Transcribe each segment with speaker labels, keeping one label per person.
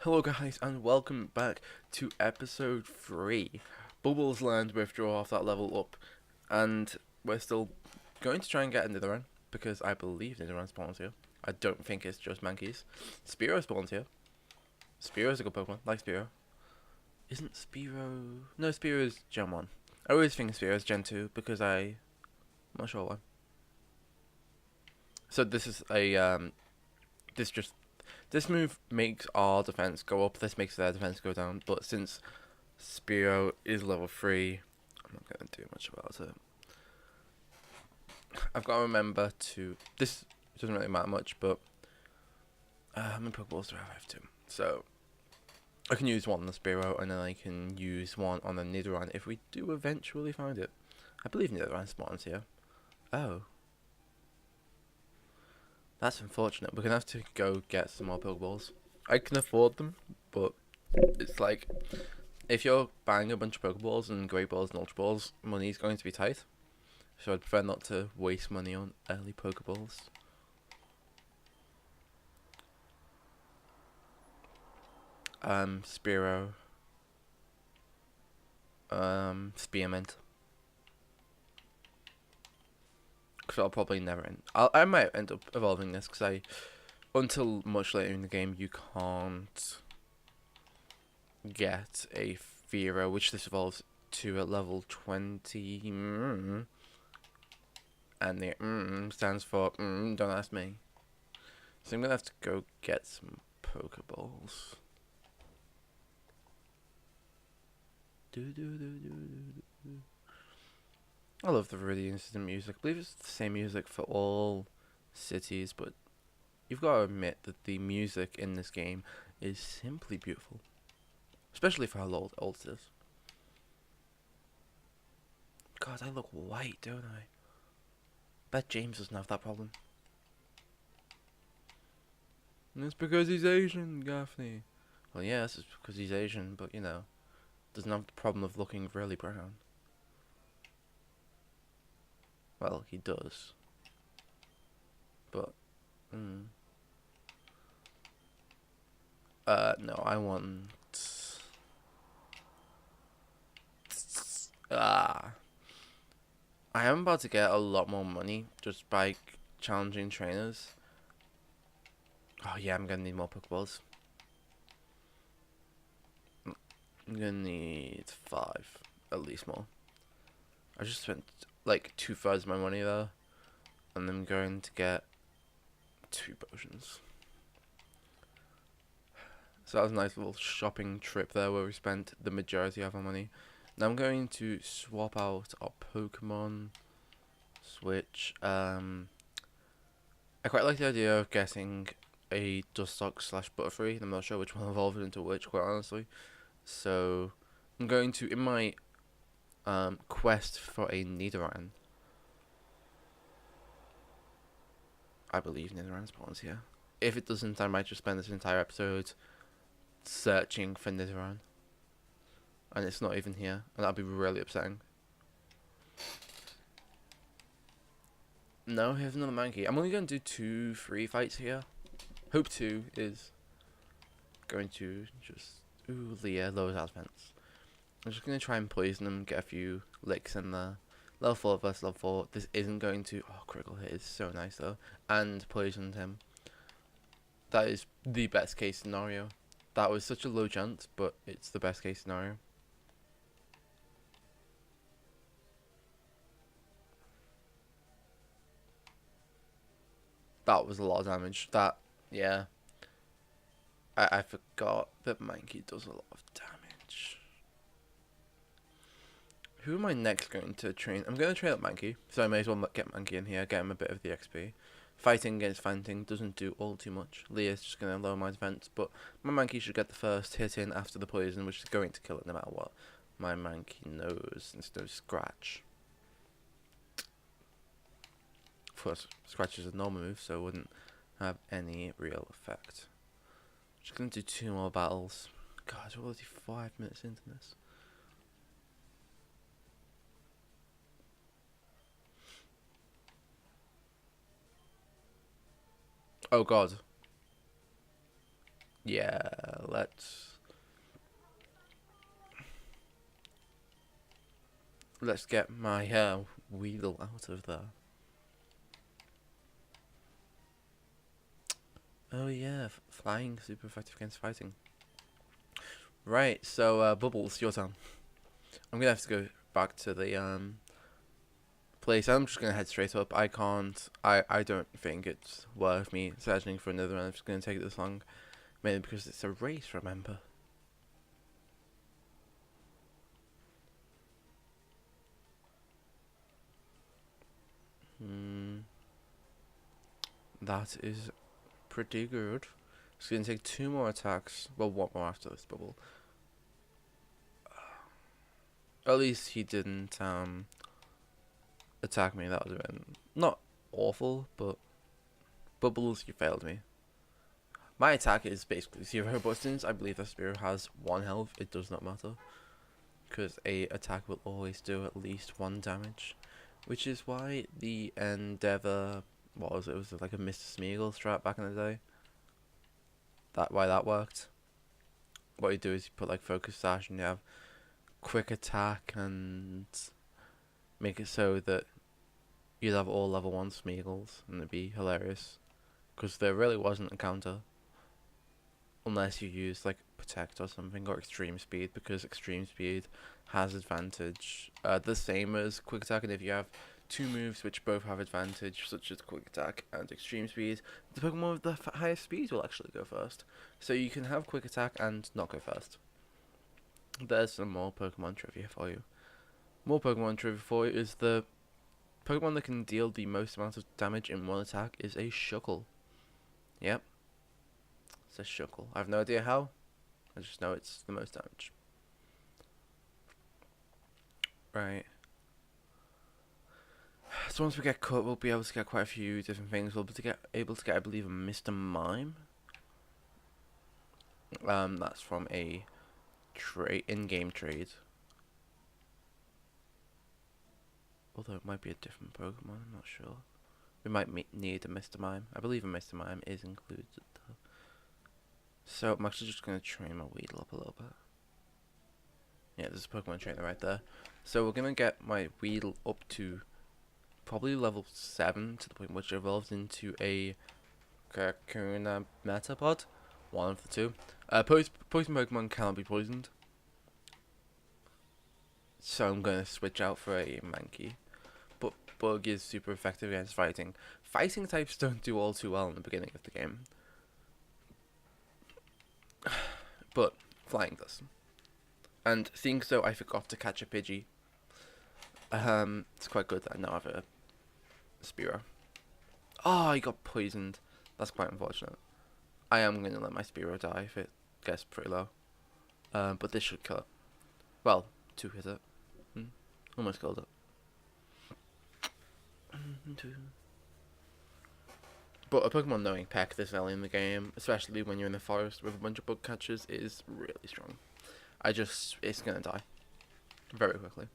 Speaker 1: Hello guys and welcome back to episode 3. Bubbles learned withdraw off that level up, and we're still going to try and get into the run because I believe Nidoran spawns here. I don't think it's just Mankeys. Spearow spawns here. Spearow's a good Pokemon, like Spearow. Isn't Spearow... No, Spearow's Gen 1. I always think Spearow's Gen 2 because I'm not sure why. So this is a, this move makes our defense go up, this makes their defense go down, but since Spearow is level 3, I'm not going to do much about it. I've got to remember to... This doesn't really matter much, but... how many Pokeballs do I have to? So, I can use one on the Spearow, and then I can use one on the Nidoran if we do eventually find it. I believe Nidoran spawns here. Oh. That's unfortunate. We're going to have to go get some more Pokeballs. I can afford them, but it's like... If you're buying a bunch of Pokeballs and Great Balls and Ultra Balls, money's going to be tight. So I'd prefer not to waste money on early Pokeballs. Spearow. Spearmint. Because I'll probably never end. I might end up evolving this because until much later in the game, you can't get a Fearow, which this evolves to at level 20. And the stands for don't ask me. So I'm gonna have to go get some Pokeballs. I love the really instant music. I believe it's the same music for all cities, but you've got to admit that the music in this game is simply beautiful. Especially for how old it is. God, I look white, don't I? Bet James doesn't have that problem. And it's because he's Asian, Gaffney. Well, yes, it's because he's Asian, but you know, doesn't have the problem of looking really brown. Well, he does. But, no, I want... I am about to get a lot more money just by challenging trainers. Oh yeah, I'm gonna need more Pokeballs. I'm gonna need 5, at least more. I just spent like 2/3 of my money there, and I'm going to get 2 potions. So that was a nice little shopping trip there where we spent the majority of our money. Now I'm going to swap out our Pokemon. Switch. I quite like the idea of getting a Dustox / Butterfree. I'm not sure which one evolved into which, quite honestly. So I'm going to, in my quest for a Nidoran, I believe Nidoran spawns here. If it doesn't, I might just spend this entire episode searching for Nidoran, and it's not even here, and that'll be really upsetting. No, here's another Mankey. I'm only going to do 2 free fights here. Hope 2 is going to just... Ooh, Leah, lowers our defense. I'm just going to try and poison him, get a few licks in there. Level 4 versus level 4. This isn't going to... Oh, critical hit is so nice though. And poisoned him. That is the best case scenario. That was such a low chance, but it's the best case scenario. That was a lot of damage. That, yeah. I forgot that Mankey does a lot of damage. Who am I next going to train? I'm going to train up Mankey, so I may as well get Mankey in here, get him a bit of the XP. Fighting against Fanting doesn't do all too much. Leah's just going to lower my defense, but my Mankey should get the first hit in after the poison, which is going to kill it no matter what. My Mankey knows instead of Scratch. Of course, Scratch is a normal move, so it wouldn't have any real effect. Just going to do 2 more battles. God, we're already 5 minutes into this. Oh god. Yeah, let's get my Weedle out of there. Oh yeah, flying super effective against fighting. Right, so Bubbles, your turn. I'm gonna have to go back to the place. I'm just gonna head straight up. I can't. I don't think it's worth me searching for another one. I'm just gonna take it this long, mainly because it's a race. Remember. That is pretty good. It's gonna take 2 more attacks. Well, 1 more after this bubble. At least he didn't attack me. That would have been not awful, but Bubbles, you failed me. My attack is basically 0 buttons. I believe the Spear has 1 health. It does not matter, because a attack will always do at least 1 damage, which is why the Endeavor, what was it? It was like a Mr. Smeagol strat back in the day. Why that worked. What you do is you put like Focus Sash and you have quick attack and make it so that you'd have all level 1 Smeagols, and it'd be hilarious, because there really wasn't a counter unless you use like Protect or something, or Extreme Speed, because Extreme Speed has advantage the same as Quick Attack, and if you have 2 moves which both have advantage, such as Quick Attack and Extreme Speed, the Pokemon with the highest speed will actually go first. So you can have Quick Attack and not go first. There's some more Pokemon trivia for you. More Pokemon trivia for you is the Pokemon that can deal the most amount of damage in 1 attack is a Shuckle. Yep. It's a Shuckle. I have no idea how. I just know it's the most damage. Right. So once we get cut, we'll be able to get quite a few different things. We'll be able to get, I believe, a Mr. Mime. That's from a in-game trade. Although it might be a different Pokemon, I'm not sure. We might need a Mr. Mime. I believe a Mr. Mime is included though. So I'm actually just going to train my Weedle up a little bit. Yeah, there's a Pokemon trainer right there. So we're going to get my Weedle up to probably level 7, to the point which it evolves into a Kakuna Metapod. One of the 2. Poison Pokemon cannot be poisoned. So I'm going to switch out for a Mankey. But Bug is super effective against fighting. Fighting types don't do all too well in the beginning of the game. But flying does. And seeing so, I forgot to catch a Pidgey. It's quite good that I now have a Spearow. Oh, he got poisoned. That's quite unfortunate. I am going to let my Spearow die if it gets pretty low. But this should kill it. Well, 2 hit it. Almost killed it. But a Pokemon knowing Peck this early in the game, especially when you're in the forest with a bunch of bug catchers, is really strong. It's going to die very quickly.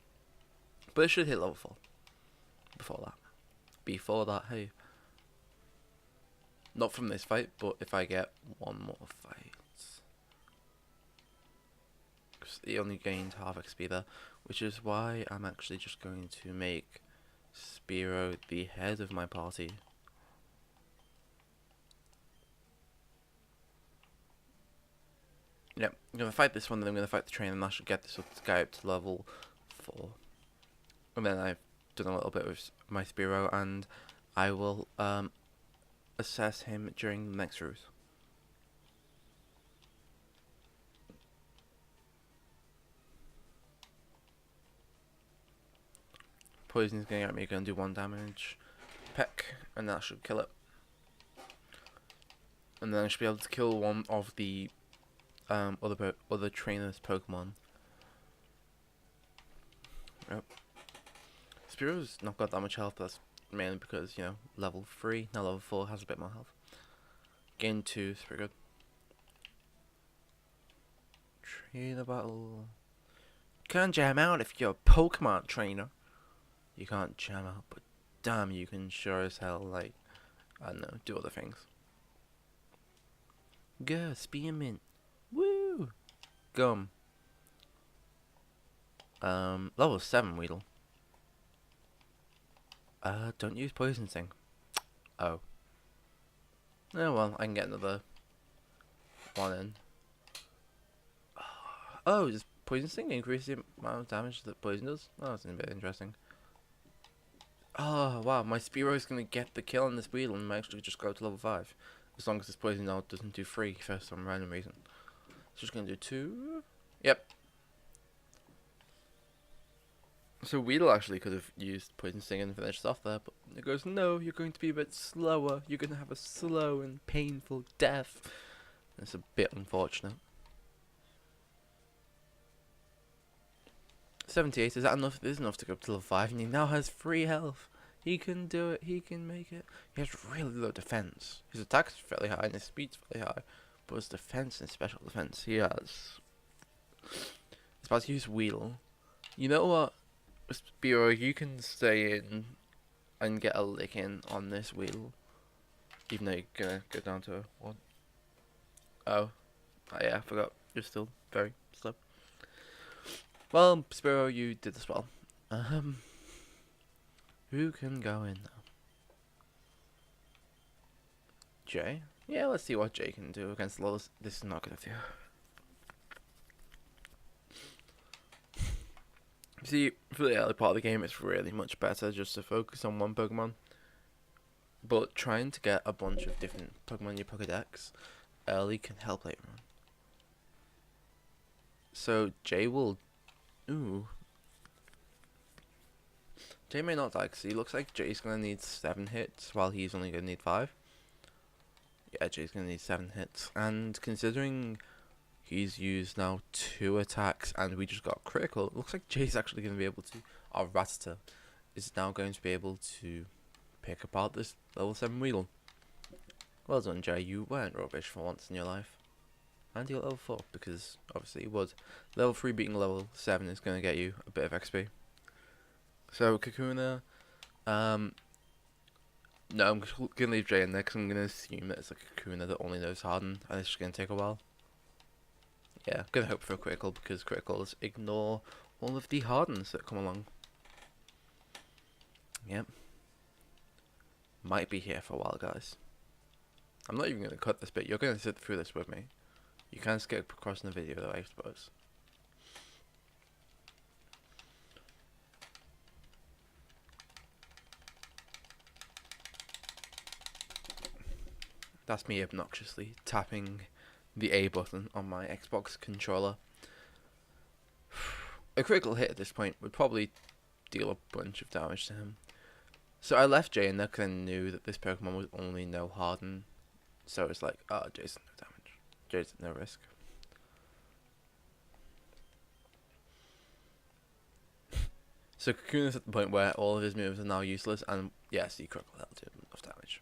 Speaker 1: But it should hit level 4 before that, hey. Not from this fight, but if I get 1 more fight. Because he only gained half XP there, which is why I'm actually just going to make Spearow the head of my party. Yep, I'm going to fight this one, then I'm going to fight the train, and that should get this guy up to level 4. And then I've done a little bit with my Spearow, and I will assess him during the next route. Poison's going at me, going to do 1 damage. Peck, and that should kill it. And then I should be able to kill one of the other trainer's Pokemon. Yep. Spearow's not got that much health, but that's mainly because, you know, level 3, now level 4 has a bit more health. Gain 2 is pretty good. Trainer battle. Can't jam out if you're a Pokemon trainer. You can't jam out, but damn, you can sure as hell, like, I don't know, do other things. Go, Spearmint. Woo! gum. Level 7 Weedle. Don't use Poison Sting. Oh. Oh well, I can get another one in. Oh, does Poison Sting increase the amount of damage that poison does? Oh, that's a bit interesting. Oh, wow, my Spearow is going to get the kill on this Weedle and might actually just go to level 5. As long as this poison now doesn't do 3 for some random reason. It's just going to do 2. Yep. So Weedle actually could have used Poison Sting and finished off there, but it goes, no, you're going to be a bit slower. You're going to have a slow and painful death. It's a bit unfortunate. 78, is that enough? It is enough to go up to level 5, and he now has 3 health. He can do it, he can make it. He has really low defense. His attack is fairly high, and his speed's fairly high. But his defense and special defense, he has. He's about to use Weedle. You know what? Spearow, you can stay in and get a lick in on this Weedle. Even though you're gonna go down to a 1. Oh. Oh yeah, I forgot. You're still very slow. Well, Spearow, you did this well. Who can go in now? Jay? Yeah, let's see what Jay can do against Lolis. This is not good idea. See, for the early part of the game, it's really much better just to focus on one Pokemon. But trying to get a bunch of different Pokemon in your Pokedex early can help later on. So, Jay will... Ooh. Jay may not die, because he looks like Jay's going to need 7 hits, while he's only going to need 5. Yeah, Jay's going to need 7 hits. And considering he's used now 2 attacks, and we just got critical, it looks like Jay's actually going to be able to... Our Rattata is now going to be able to pick apart this level 7 Weedle. Well done, Jay. You weren't rubbish for once in your life. And you're level 4, because obviously you would. Level 3 beating level 7 is going to get you a bit of XP. So, Kakuna, no, I'm just going to leave Jay in there, because I'm going to assume that it's a Kakuna that only knows Harden, and it's just going to take a while. Yeah, I'm going to hope for a critical, because criticals ignore all of the Hardens that come along. Yep. Might be here for a while, guys. I'm not even going to cut this bit, you're going to sit through this with me. You can skip across in the video though, I suppose. That's me obnoxiously tapping the A button on my Xbox controller. A critical hit at this point would probably deal a bunch of damage to him. So I left Jay in there because I knew that this Pokemon would only know Harden. So it's like, oh, Jay's no damage. Jay's at no risk. So Kakuna's at the point where all of his moves are now useless, and yes, he critical that'll do enough damage.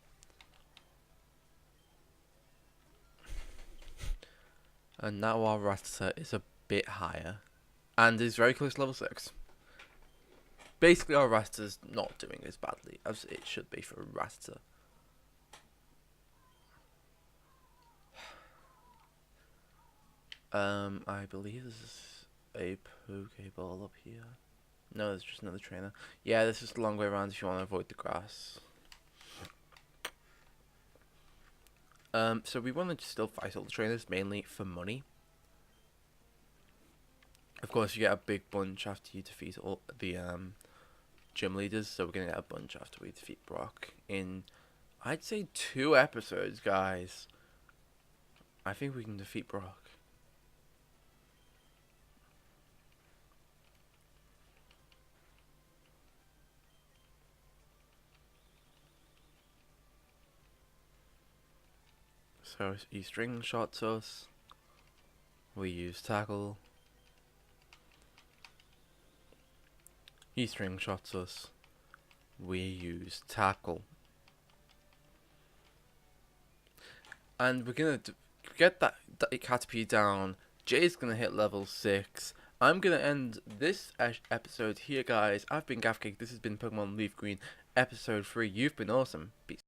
Speaker 1: And now our Rattata is a bit higher, and is very close to level 6. Basically, our Rattata's not doing as badly as it should be for a Rattata. I believe there's a Pokeball up here. No, there's just another trainer. Yeah, this is the long way around if you want to avoid the grass. So we want to still fight all the trainers, mainly for money. Of course, you get a big bunch after you defeat all the gym leaders, so we're going to get a bunch after we defeat Brock in, I'd say, 2 episodes, guys. I think we can defeat Brock. So he string shots us. We use tackle. He string shots us. We use tackle. And we're gonna get that Caterpie down. Jay's gonna hit level 6. I'm gonna end this episode here, guys. I've been Gaffer. This has been Pokemon Leaf Green, episode 3. You've been awesome. Peace.